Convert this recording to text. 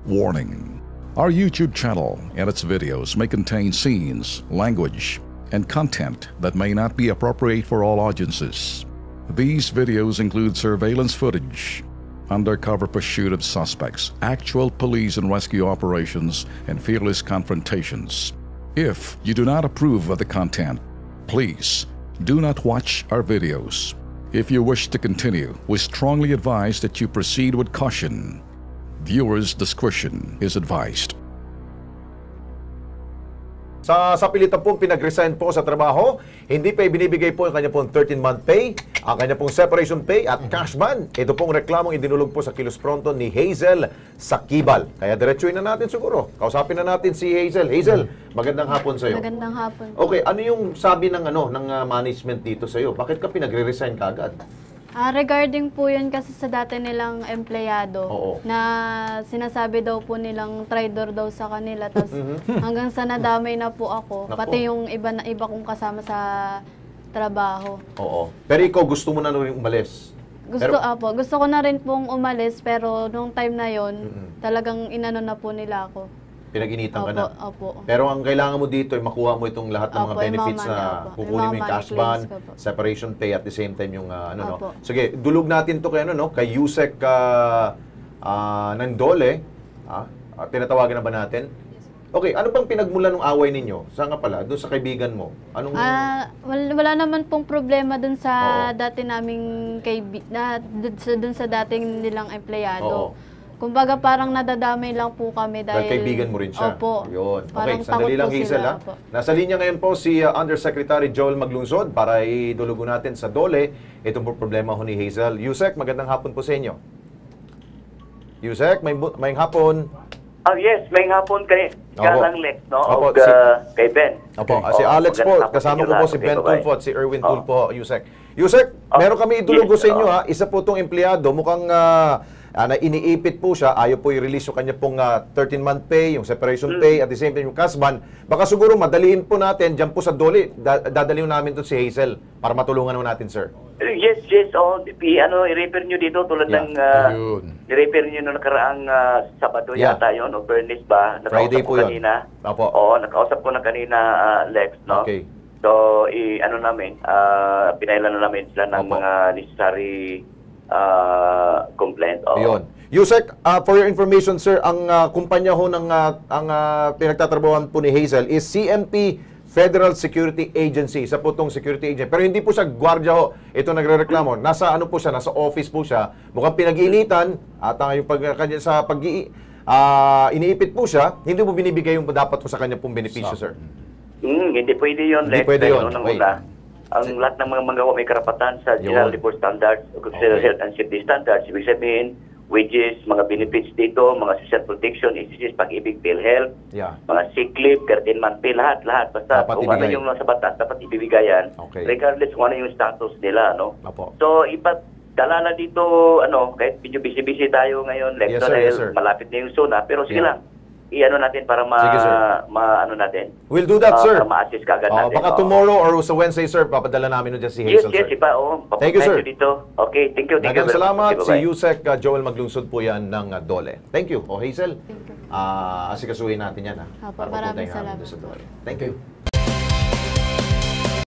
Warning: our YouTube channel and its videos may contain scenes, language, and content that may not be appropriate for all audiences. These videos include surveillance footage, undercover pursuit of suspects, actual police and rescue operations, and fearless confrontations. If you do not approve of the content, please do not watch our videos. If you wish to continue, we strongly advise that you proceed with caution. Viewers' discretion is advised. Sa pilitan pong pinag-resign po sa trabaho, hindi pa ibinibigay po ang kanya pong 13-month pay, ang kanya pong separation pay at cash ban. Ito pong reklamong idinulog po sa Kilos Pronto ni Hazel Sakibal. Kaya diretsuin na natin siguro. Kausapin na natin si Hazel. Hazel, magandang hapon sa iyo. Magandang hapon. Okay, ano yung sabi ng management dito sa iyo? Bakit ka pinagre-resign kagad? Regarding po yun kasi sa dati nilang empleyado, na sinasabi daw po nilang traidor daw sa kanila, tapos hanggang sa nadamay na po ako, pati yung iba kong kasama sa trabaho. Oo. Pero ikaw gusto mo na rin umalis? Gusto ko na rin pong umalis, pero nung time na yon talagang inano na po nila ako. Pinag-initan ka na. Opo. Pero ang kailangan mo dito ay makuha mo itong lahat ng mga benefits na kukunin mo yung cash ban, separation pay at the same time yung Sige, dulog natin to kay kay Yusek Nandole. Tinatawagan na ba natin? Okay, ano bang pinagmulan ng away ninyo? Saan nga pala? Doon sa kaibigan mo? Anong wala naman pong problema doon sa dati naming doon sa dating nilang empleyado. Kumbaga parang nadadamay lang po kami dahil kaibigan mo rin siya. Opo. Yun. Okay, sandali lang Hazel ha. Nasa linya ngayon po si Undersecretary Joel Maglungsod para idulugo natin sa DOLE itong problema ho ni Hazel. Yusek, magandang hapon po sa inyo. Yusek, may hapon. Yes, may hapon kay Lex, no? Opo, kay Ben. Opo, si Alex po, kasama ko po si Ben Tulfo at si Erwin Tulfo, Yusek. Yusek, meron kami idulugo sa inyo ha. Isa po itong empleyado, mukhang na iniipit po siya, ayaw po i-release yung kanya pong 13-month pay, yung separation pay, at the same time yung cash ban. Baka siguro madaliin po natin, dyan po sa DOLE, dadaliin namin to si Hazel para matulungan mo natin, sir. Yes. I-repair nyo dito tulad ng i-repair nyo na nakaraang Sabado yata yun, o Bernice ba? Friday po yun. Oo, nakausap ko na kanina, Lex, no? Okay. So, pinailan na namin sila ng mga necessary complaint. Yun. Yusek, for your information, sir, ang kumpanya ho ng pinagtatrabahuan po ni Hazel is CMP Federal Security Agency. Isa po itong security agent. Pero hindi po siya gwardiya ho. Ito nagre-reklamo. Nasa po siya, nasa office po siya. Mukhang pinag-iinitan at yung iniipit po siya, hindi po binibigay yung dapat po sa kanya pong benepisyo, sir. Hindi pwede yun. Hindi pwede yun. Ang lahat ng mga magawa may karapatan sa General Labor Standards o Health and Safety Standards. Ibig sabihin, wages, mga benefits dito, mga social protection, SSS, pag-ibig, PhilHealth, mga sick leave, 13-month pay, lahat. Basta kung ano yung nasa batas, dapat ibibigay yan. Regardless kung ano yung status nila, no? So, dala na dito, kahit medyo busy-busy tayo ngayon, malapit na yung zona, pero sige lang. I-ano natin para natin. We'll do that, sir. Para ma-assist kagad natin. Baka tomorrow or sa Wednesday, sir, papadala namin dyan si Hazel, sir. Yes, iba. Thank you, sir. Dito. Okay, thank you. Daghang salamat. Si Yusek Joel Maglungsod po yan ng DOLE. Thank you. Hazel. Asikasuhin natin yan, ha. Maraming salamat. Thank you.